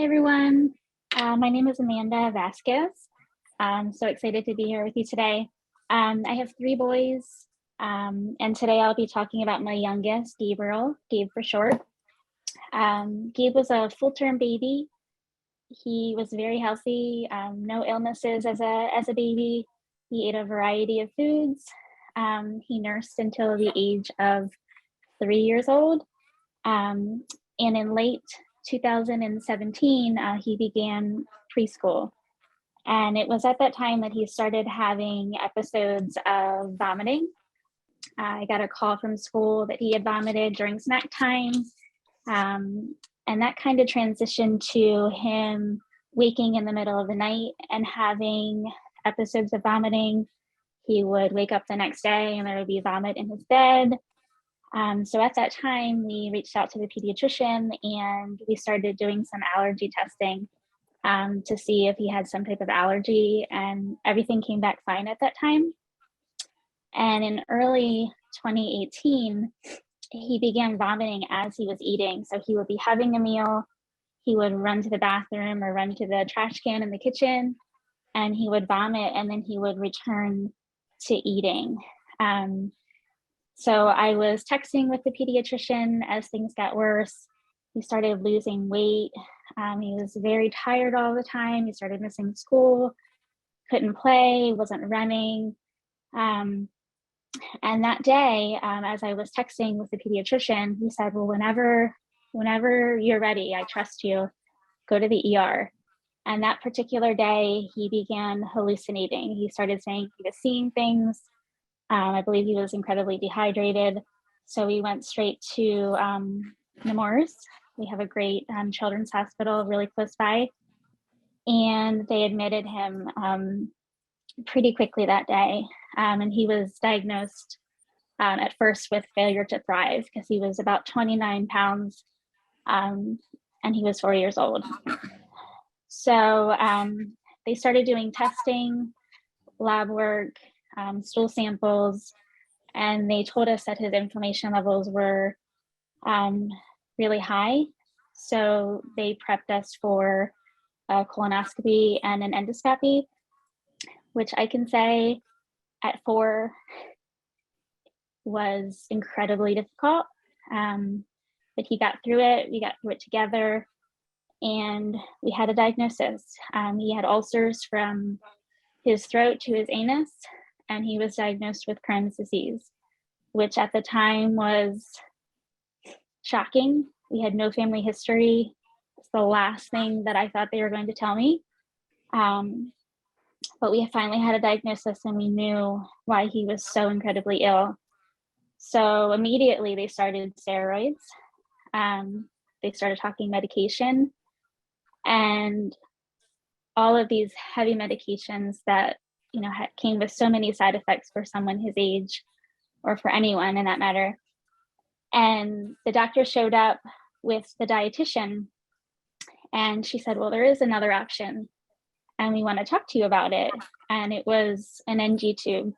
everyone. My name is Amanda Vasquez. I'm so excited to be here with you today. I have three boys, and today I'll be talking about my youngest, Gabriel, Gabe for short. Gabe was a full-term baby. He was very healthy, no illnesses as a baby. He ate a variety of foods. He nursed until the age of 3 years old. And in late 2017, he began preschool. And it was at that time that he started having episodes of vomiting. I got a call from school that he had vomited during snack time. And that kind of transitioned to him waking in the middle of the night and having episodes of vomiting. He would wake up the next day and there would be vomit in his bed. So at that time, we reached out to the pediatrician and we started doing some allergy testing to see if he had some type of allergy, and everything came back fine at that time. And in early 2018, he began vomiting as he was eating. So he would be having a meal, he would run to the bathroom or run to the trash can in the kitchen, and he would vomit, and then he would return to eating. So I was texting with the pediatrician as things got worse. He started losing weight. He was very tired all the time. He started missing school, couldn't play, wasn't running. And that day, as I was texting with the pediatrician, he said, well, whenever you're ready, I trust you, go to the ER. And that particular day, he began hallucinating. He started saying he was seeing things. I believe he was incredibly dehydrated. So we went straight to Nemours. We have a great children's hospital really close by. And they admitted him pretty quickly that day. And he was diagnosed at first with failure to thrive because he was about 29 pounds and he was 4 years old. So they started doing testing, lab work, stool samples, and they told us that his inflammation levels were really high. So they prepped us for a colonoscopy and an endoscopy, which I can say at 4 was incredibly difficult. But he got through it. We got through it together, and we had a diagnosis. He had ulcers from his throat to his anus, and he was diagnosed with Crohn's disease, which at the time was shocking. We had no family history. It's the last thing that I thought they were going to tell me. But we finally had a diagnosis and we knew why he was so incredibly ill. So immediately they started steroids. They started talking medication, and all of these heavy medications that came with so many side effects for someone his age, or for anyone in that matter. And the doctor showed up with the dietitian and she said, well, there is another option and we want to talk to you about it. And it was an NG tube.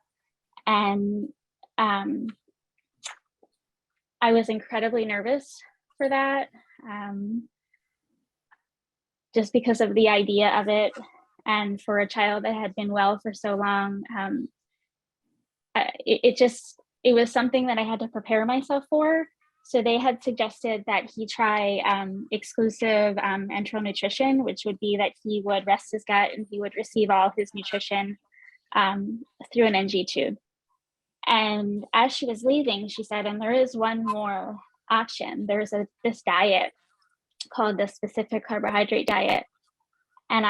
And I was incredibly nervous for that, just because of the idea of it. And for a child that had been well for so long, it was something that I had to prepare myself for. So they had suggested that he try exclusive enteral nutrition, which would be that he would rest his gut and he would receive all his nutrition through an NG tube. And as she was leaving, she said, and there is one more option. There's this diet called the Specific Carbohydrate Diet. And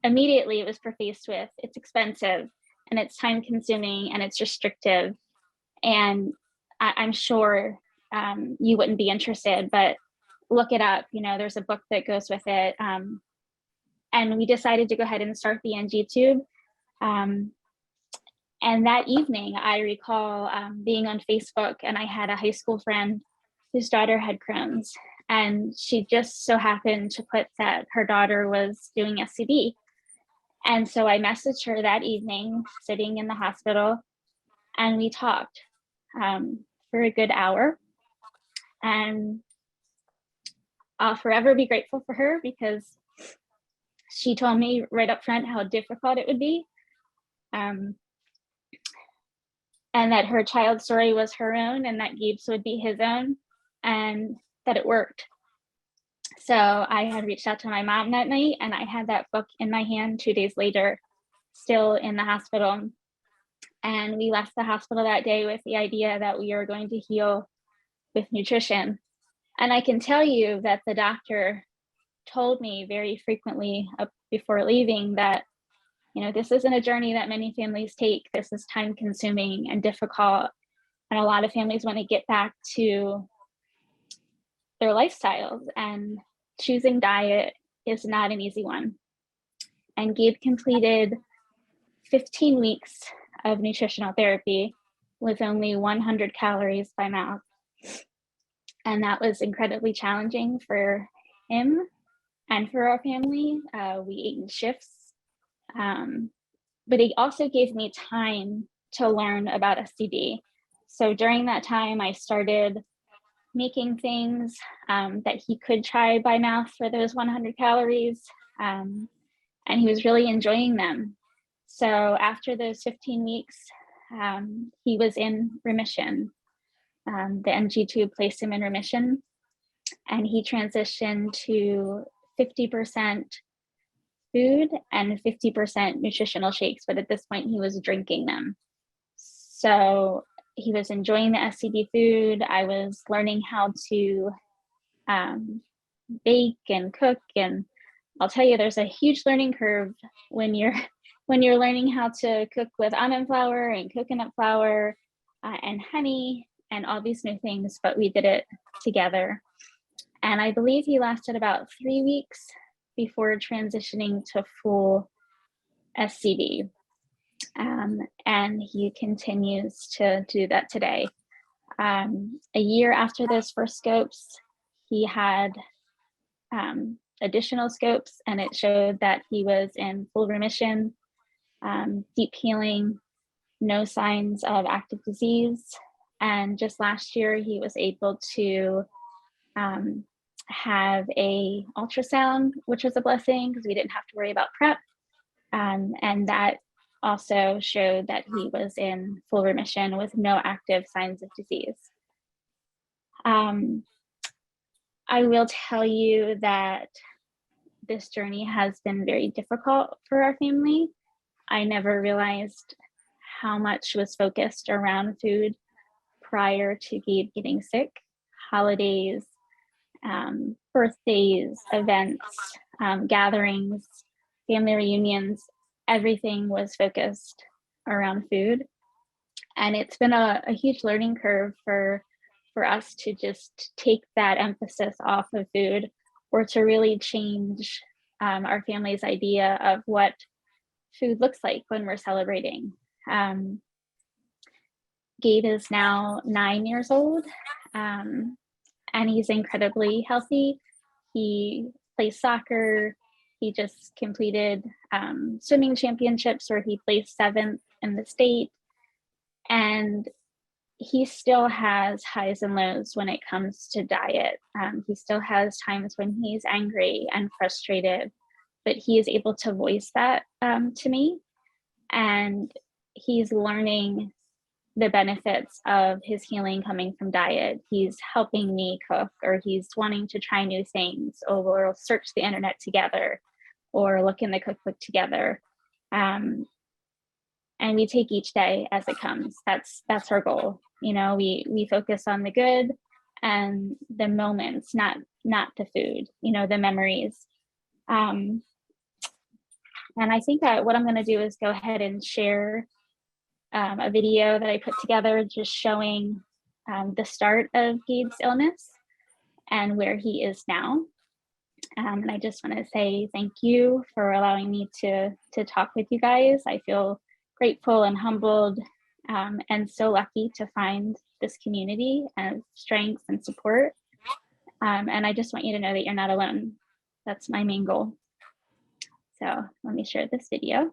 immediately it was prefaced with, it's expensive and it's time consuming and it's restrictive. And I'm sure you wouldn't be interested, but look it up. There's a book that goes with it. And we decided to go ahead and start the NG tube. And that evening, I recall being on Facebook, and I had a high school friend whose daughter had Crohn's. And she just so happened to put that her daughter was doing SCD. And so I messaged her that evening, sitting in the hospital, and we talked for a good hour. And I'll forever be grateful for her because she told me right up front how difficult it would be. And that her child's story was her own and that Gabe's would be his own, and that it worked. So I had reached out to my mom that night, and I had that book in my hand 2 days later, still in the hospital. And we left the hospital that day with the idea that we were going to heal with nutrition. And I can tell you that the doctor told me very frequently before leaving that, you know, this isn't a journey that many families take. This is time consuming and difficult. And a lot of families want to get back to their lifestyles, and choosing diet is not an easy one. And Gabe completed 15 weeks of nutritional therapy with only 100 calories by mouth. And that was incredibly challenging for him and for our family. We ate in shifts, but it also gave me time to learn about SCD. So during that time, I started making things that he could try by mouth for those 100 calories, and he was really enjoying them. So after those 15 weeks, he was in remission. The NG tube placed him in remission, and he transitioned to 50% food and 50% nutritional shakes, but at this point he was drinking them. So he was enjoying the SCD food. I was learning how to bake and cook, and I'll tell you, there's a huge learning curve when you're learning how to cook with almond flour and coconut flour and honey and all these new things, but we did it together. And I believe he lasted about 3 weeks before transitioning to full SCD. And he continues to do that today. A year after those first scopes, he had additional scopes, and it showed that he was in full remission, deep healing, no signs of active disease. And just last year, he was able to have a ultrasound, which was a blessing because we didn't have to worry about prep. And that also showed that he was in full remission with no active signs of disease. I will tell you that this journey has been very difficult for our family. I never realized how much was focused around food prior to Gabe getting sick. Holidays, birthdays, events, gatherings, family reunions, everything was focused around food. And it's been a huge learning curve for us to just take that emphasis off of food, or to really change our family's idea of what food looks like when we're celebrating. Gabe is now 9 years old, and he's incredibly healthy. He plays soccer. He just completed swimming championships where he placed 7th in the state. And he still has highs and lows when it comes to diet. He still has times when he's angry and frustrated, but he is able to voice that to me. And he's learning the benefits of his healing coming from diet. He's helping me cook, or he's wanting to try new things, or we'll search the internet together or look in the cookbook together. And we take each day as it comes. That's our goal. You know, we focus on the good and the moments, not the food, you know, the memories. And I think that what I'm going to do is go ahead and share a video that I put together just showing the start of Gabe's illness and where he is now. And I just want to say thank you for allowing me to talk with you guys. I feel grateful and humbled, and so lucky to find this community of strength and support. And I just want you to know that you're not alone. That's my main goal. So let me share this video.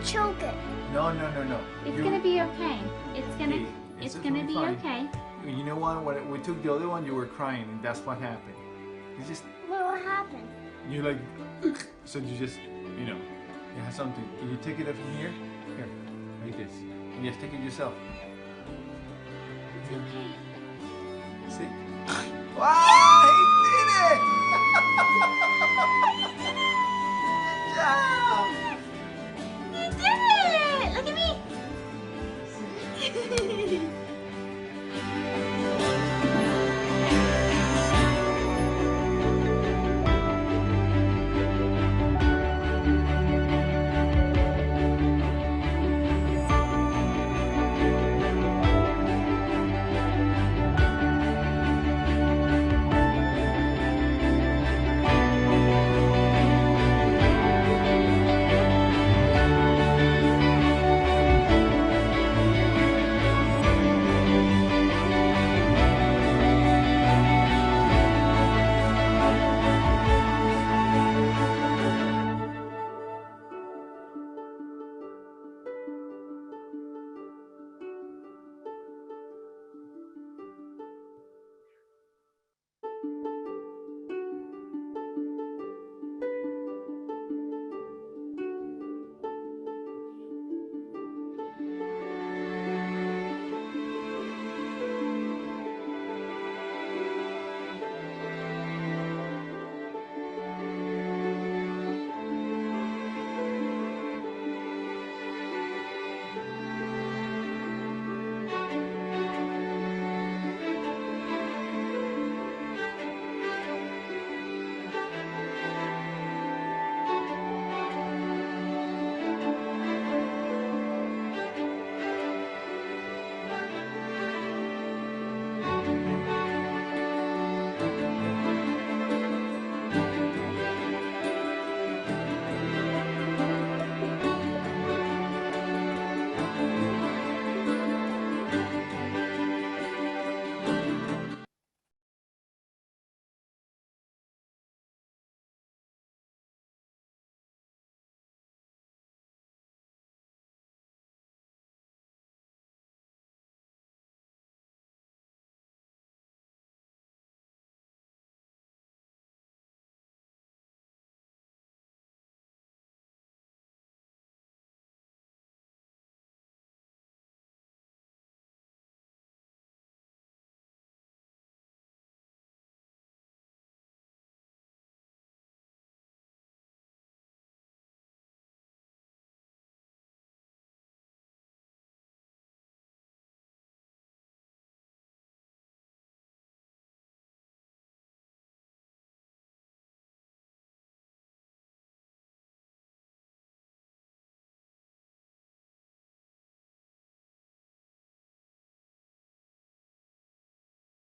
choke it. No. It's gonna be okay. It's gonna be fine. okay. You know what? When we took the other one, you were crying, and that's what happened. You just, What happened? you like, so you just, you know, you have something. Can you take it up from here? Here, like this. And just take it yourself. It's okay. See? Wow!